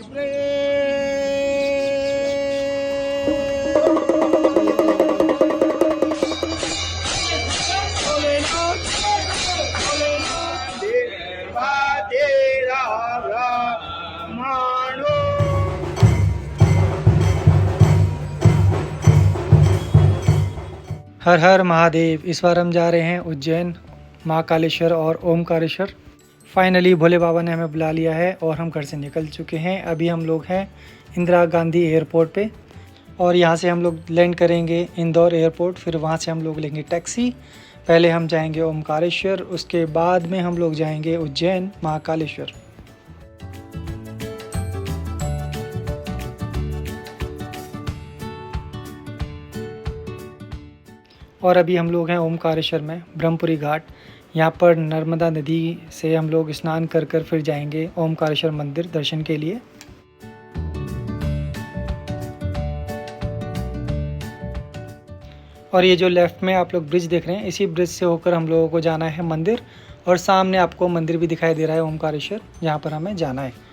हर हर महादेव। इस बार हम जा रहे हैं उज्जैन, महाकालेश्वर और ओमकारेश्वर। फाइनली भोले बाबा ने हमें बुला लिया है और हम घर से निकल चुके हैं। अभी हम लोग हैं इंदिरा गांधी एयरपोर्ट पे और यहाँ से हम लोग लैंड करेंगे इंदौर एयरपोर्ट। फिर वहाँ से हम लोग लेंगे टैक्सी। पहले हम जाएंगे ओमकारेश्वर, उसके बाद में हम लोग जाएंगे उज्जैन महाकालेश्वर। और अभी हम लोग हैं ओमकारेश्वर में, ब्रह्मपुरी घाट। यहाँ पर नर्मदा नदी से हम लोग स्नान कर कर फिर जाएंगे ओमकारेश्वर मंदिर दर्शन के लिए। और ये जो लेफ़्ट में आप लोग ब्रिज देख रहे हैं, इसी ब्रिज से होकर हम लोगों को जाना है मंदिर। और सामने आपको मंदिर भी दिखाई दे रहा है ओमकारेश्वर, जहाँ पर हमें जाना है।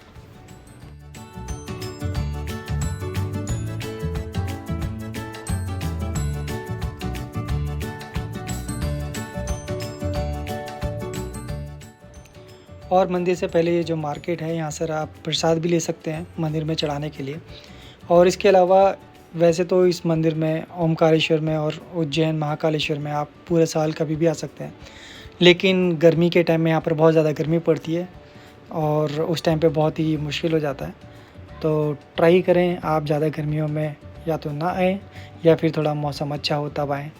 और मंदिर से पहले ये जो मार्केट है, यहाँ से आप प्रसाद भी ले सकते हैं मंदिर में चढ़ाने के लिए। और इसके अलावा वैसे तो इस मंदिर में, ओमकारेश्वर में और उज्जैन महाकालेश्वर में आप पूरे साल कभी भी आ सकते हैं, लेकिन गर्मी के टाइम में यहाँ पर बहुत ज़्यादा गर्मी पड़ती है और उस टाइम पे बहुत ही मुश्किल हो जाता है। तो ट्राई करें आप ज़्यादा गर्मियों में या तो ना आएँ या फिर थोड़ा मौसम अच्छा हो तब आएँ।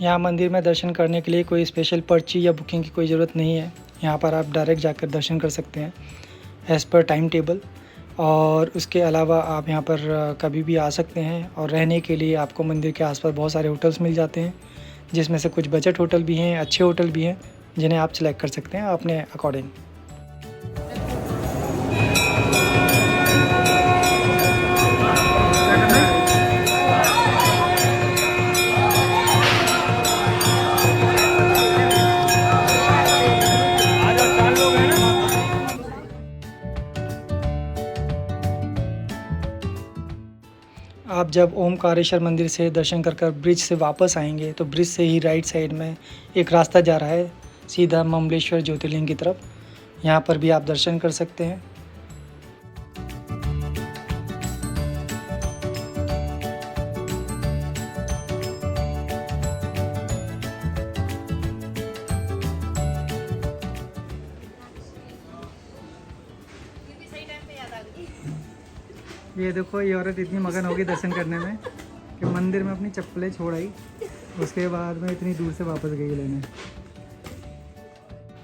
यहाँ मंदिर में दर्शन करने के लिए कोई स्पेशल पर्ची या बुकिंग की कोई ज़रूरत नहीं है। यहाँ पर आप डायरेक्ट जाकर दर्शन कर सकते हैं एज़ पर टाइम टेबल। और उसके अलावा आप यहाँ पर कभी भी आ सकते हैं। और रहने के लिए आपको मंदिर के आसपास बहुत सारे होटल्स मिल जाते हैं, जिसमें से कुछ बजट होटल भी हैं, अच्छे होटल भी हैं, जिन्हें आप सिलेक्ट कर सकते हैं अपने अकॉर्डिंग। आप जब ओमकारेश्वर मंदिर से दर्शन कर कर ब्रिज से वापस आएंगे तो ब्रिज से ही राइट साइड में एक रास्ता जा रहा है सीधा ममलेश्वर ज्योतिर्लिंग की तरफ। यहाँ पर भी आप दर्शन कर सकते हैं। ये देखो, ये औरत इतनी मगन होगी दर्शन करने में कि मंदिर में अपनी चप्पलें छोड़ आई, उसके बाद में इतनी दूर से वापस गई लेने।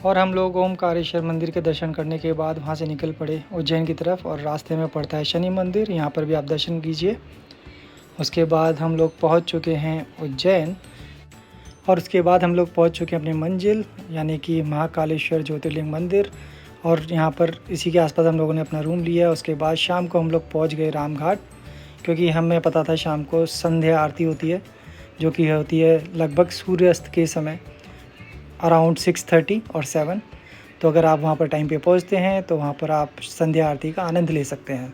और हम लोग ओमकारेश्वर मंदिर के दर्शन करने के बाद वहाँ से निकल पड़े उज्जैन की तरफ। और रास्ते में पड़ता है शनि मंदिर, यहाँ पर भी आप दर्शन कीजिए। उसके बाद हम लोग पहुँच चुके हैं उज्जैन। और उसके बाद हम लोग पहुँच चुके हैं अपनी मंजिल, यानी कि महाकालेश्वर ज्योतिर्लिंग मंदिर। और यहाँ पर इसी के आसपास हम लोगों ने अपना रूम लिया। उसके बाद शाम को हम लोग पहुँच गए रामघाट, क्योंकि हमें पता था शाम को संध्या आरती होती है, जो कि होती है लगभग सूर्यास्त के समय अराउंड 6:30 और 7। तो अगर आप वहाँ पर टाइम पे पहुँचते हैं तो वहाँ पर आप संध्या आरती का आनंद ले सकते हैं।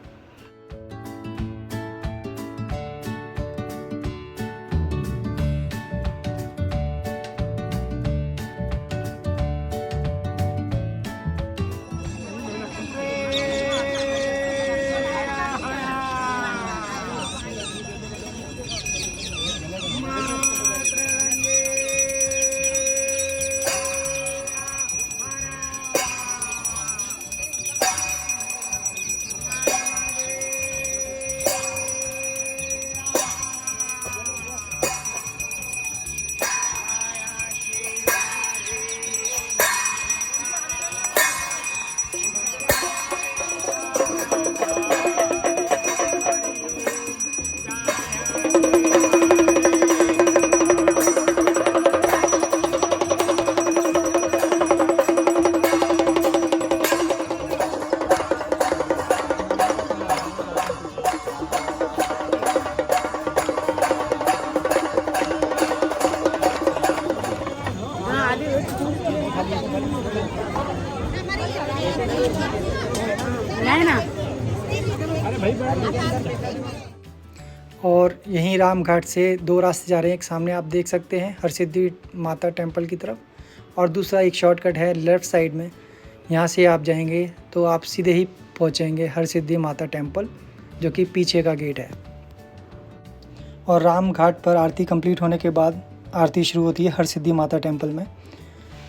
और यहीं राम घाट से 2 रास्ते जा रहे हैं। एक सामने आप देख सकते हैं हरसिद्धि माता टेम्पल की तरफ, और दूसरा एक शॉर्टकट है लेफ़्ट साइड में। यहाँ से आप जाएंगे तो आप सीधे ही पहुँचेंगे हरसिद्धि माता टेम्पल, जो कि पीछे का गेट है। और राम घाट पर आरती कंप्लीट होने के बाद आरती शुरू होती है हरसिद्धि माता टेम्पल में।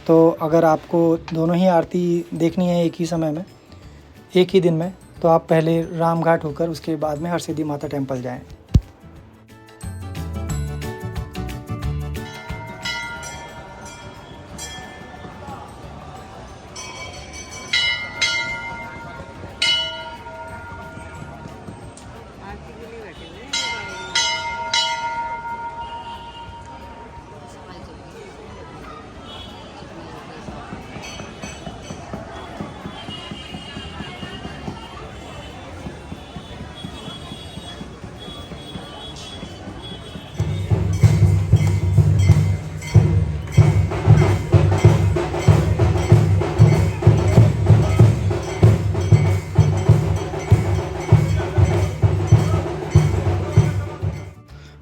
तो अगर आपको दोनों ही आरती देखनी है एक ही समय में, एक ही दिन में, तो आप पहले राम घाट होकर उसके बाद में हरसिद्धि माता टेम्पल जाएं।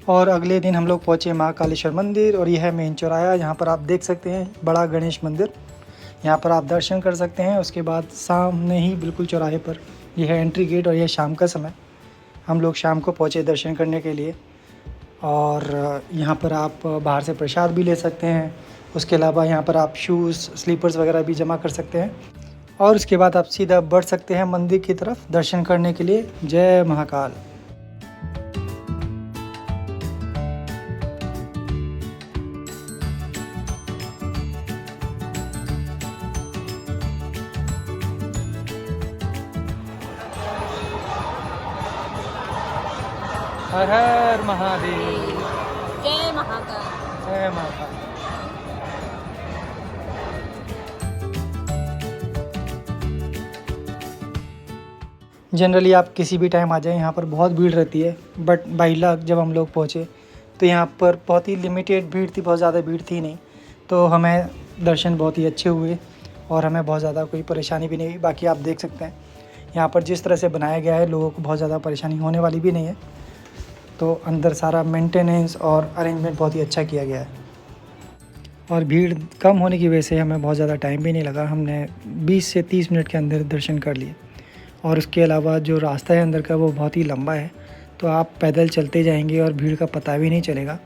और अगले दिन हम लोग पहुँचे महाकालेश्वर मंदिर, और यह है मेन चौराहा। यहाँ पर आप देख सकते हैं बड़ा गणेश मंदिर, यहाँ पर आप दर्शन कर सकते हैं। उसके बाद सामने ही बिल्कुल चौराहे पर यह है एंट्री गेट, और यह शाम का समय, हम लोग शाम को पहुँचे दर्शन करने के लिए। और यहाँ पर आप बाहर से प्रसाद भी ले सकते हैं। उसके अलावा यहाँ पर आप शूज़, स्लीपर्स वगैरह भी जमा कर सकते हैं। और उसके बाद आप सीधा बढ़ सकते हैं मंदिर की तरफ दर्शन करने के लिए। जय महाकाल। हर हर महादेव। जय महाकाल। जय महाकाल। जनरली आप किसी भी टाइम आ जाएं, यहाँ पर बहुत भीड़ रहती है। बट बाई लक जब हम लोग पहुँचे तो यहाँ पर बहुत ही लिमिटेड भीड़ थी, बहुत ज़्यादा भीड़ थी नहीं। तो हमें दर्शन बहुत ही अच्छे हुए और हमें बहुत ज़्यादा कोई परेशानी भी नहीं हुई। बाकी आप देख सकते हैं यहाँ पर जिस तरह से बनाया गया है, लोगों को बहुत ज़्यादा परेशानी होने वाली भी नहीं है। तो अंदर सारा मेंटेनेंस और अरेंजमेंट बहुत ही अच्छा किया गया है। और भीड़ कम होने की वजह से हमें बहुत ज़्यादा टाइम भी नहीं लगा। हमने 20 से 30 मिनट के अंदर दर्शन कर लिए। और उसके अलावा जो रास्ता है अंदर का वो बहुत ही लंबा है, तो आप पैदल चलते जाएंगे और भीड़ का पता भी नहीं चलेगा,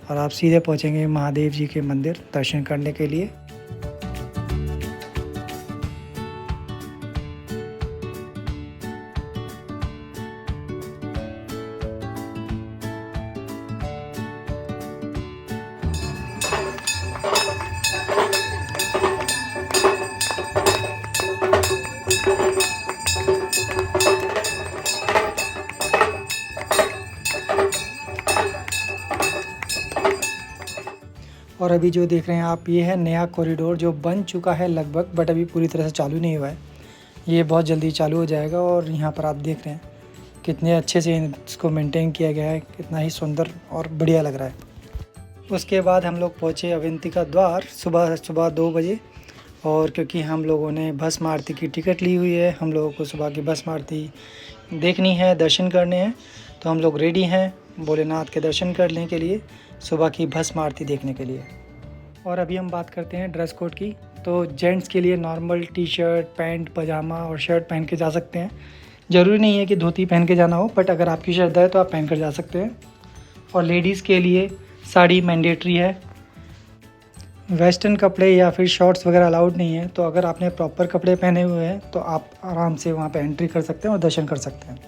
और आप सीधे पहुंचेंगे महादेव जी के मंदिर दर्शन करने के लिए। और अभी जो देख रहे हैं आप, ये है नया कॉरिडोर जो बन चुका है लगभग, बट अभी पूरी तरह से चालू नहीं हुआ है। ये बहुत जल्दी चालू हो जाएगा। और यहाँ पर आप देख रहे हैं कितने अच्छे से इसको मेंटेन किया गया है, कितना ही सुंदर और बढ़िया लग रहा है। उसके बाद हम लोग पहुँचे अवंतिका द्वार सुबह 2 बजे। और क्योंकि हम लोगों ने भस्म आरती की टिकट ली हुई है, हम लोगों को सुबह की भस्म आरती देखनी है, दर्शन करने हैं, तो हम लोग रेडी हैं भोलेनाथ के दर्शन करने के लिए, सुबह की भस्म आरती देखने के लिए। और अभी हम बात करते हैं ड्रेस कोड की। तो जेंट्स के लिए नॉर्मल टी-शर्ट, पैंट, पजामा और शर्ट पहन के जा सकते हैं। ज़रूरी नहीं है कि धोती पहन के जाना हो, बट अगर आपकी श्रद्धा है तो आप पहन कर जा सकते हैं। और लेडीज़ के लिए साड़ी मैंडेटरी है। वेस्टर्न कपड़े या फिर शॉर्ट्स वगैरह अलाउड नहीं है। तो अगर आपने प्रॉपर कपड़े पहने हुए हैं तो आप आराम से वहाँ पे एंट्री कर सकते हैं और दर्शन कर सकते हैं।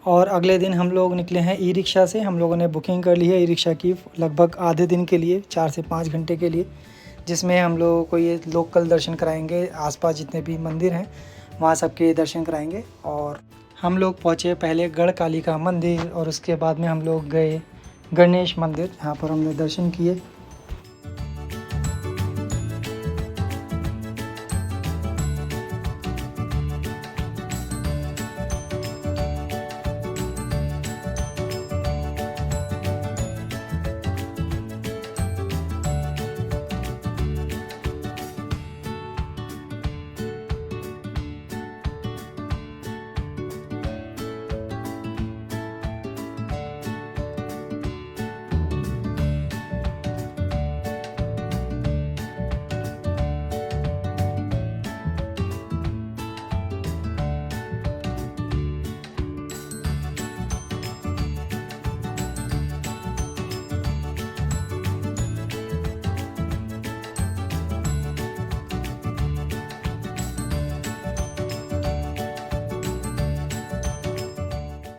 और अगले दिन हम लोग निकले हैं ई रिक्शा से। हम लोगों ने बुकिंग कर ली है ई रिक्शा की लगभग आधे दिन के लिए, 4 से 5 घंटे के लिए, जिसमें हम लोगों को ये लोकल दर्शन कराएंगे। आसपास जितने भी मंदिर हैं वहाँ सबके दर्शन कराएंगे। और हम लोग पहुँचे पहले गढ़ कालिका मंदिर और उसके बाद में हम लोग गए गणेश मंदिर, जहाँ पर हमने दर्शन किए।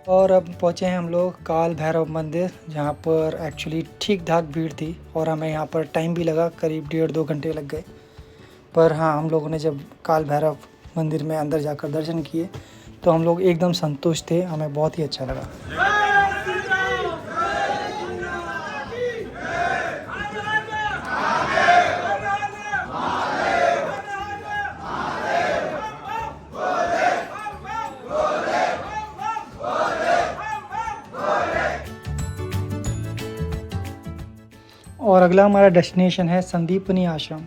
और अब पहुँचे हैं हम लोग काल भैरव मंदिर, जहाँ पर एक्चुअली ठीक ठाक भीड़ थी और हमें यहाँ पर टाइम भी लगा, करीब 1.5-2 घंटे लग गए। पर हाँ, हम लोगों ने जब काल भैरव मंदिर में अंदर जाकर दर्शन किए तो हम लोग एकदम संतुष्ट थे, हमें बहुत ही अच्छा लगा। और अगला हमारा डेस्टिनेशन है संदीपनी आश्रम।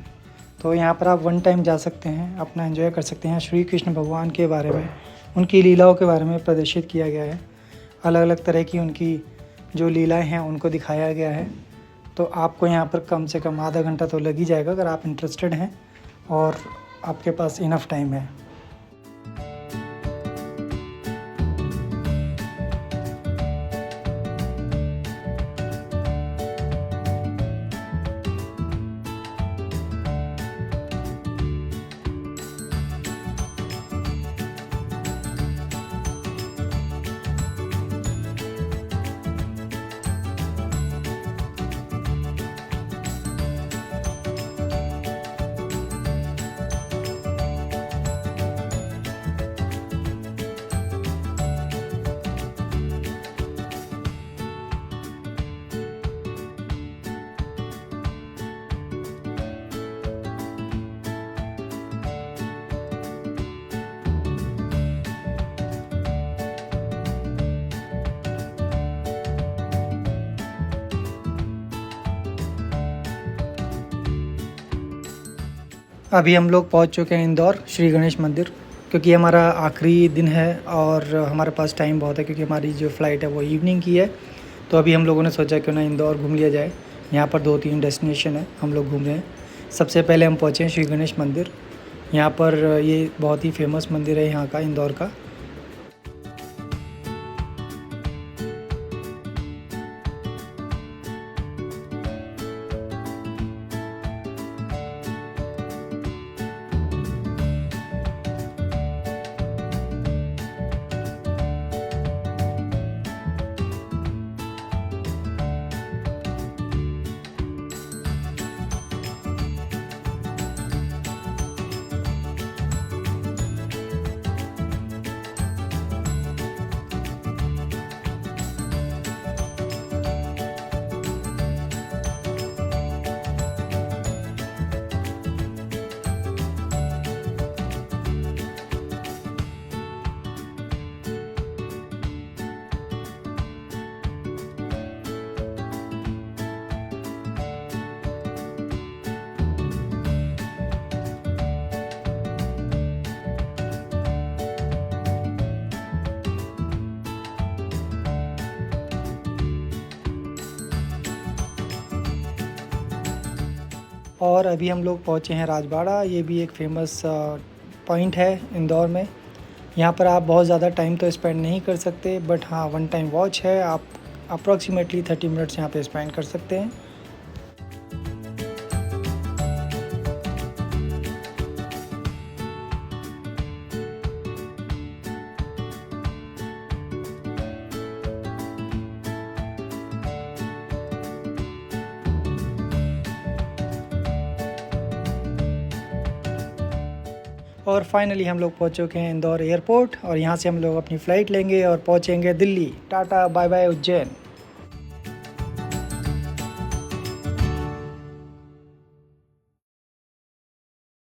तो यहाँ पर आप वन टाइम जा सकते हैं, अपना एंजॉय कर सकते हैं। श्री कृष्ण भगवान के बारे में, उनकी लीलाओं के बारे में प्रदर्शित किया गया है। अलग अलग तरह की उनकी जो लीलाएं हैं उनको दिखाया गया है। तो आपको यहाँ पर कम से कम आधा घंटा तो लग ही जाएगा अगर आप इंटरेस्टेड हैं और आपके पास इनफ टाइम है। अभी हम लोग पहुंच चुके हैं इंदौर श्री गणेश मंदिर, क्योंकि हमारा आखिरी दिन है और हमारे पास टाइम बहुत है, क्योंकि हमारी जो फ़्लाइट है वो इवनिंग की है। तो अभी हम लोगों ने सोचा क्यों ना इंदौर घूम लिया जाए। यहाँ पर 2-3 डेस्टिनेशन है, हम लोग घूम रहे हैं। सबसे पहले हम पहुँचे हैं श्री गणेश मंदिर। यहाँ पर ये बहुत ही फेमस मंदिर है यहाँ का, इंदौर का। और अभी हम लोग पहुँचे हैं राजबाड़ा। ये भी एक फेमस पॉइंट है इंदौर में। यहाँ पर आप बहुत ज़्यादा टाइम तो स्पेंड नहीं कर सकते, बट हाँ, वन टाइम वॉच है। आप अप्रॉक्सीमेटली 30 मिनट्स यहाँ पे स्पेंड कर सकते हैं। और फाइनली हम लोग पहुँच चुके हैं इंदौर एयरपोर्ट और यहाँ से हम लोग अपनी फ़्लाइट लेंगे और पहुँचेंगे Delhi. Tata bye bye Ujjain.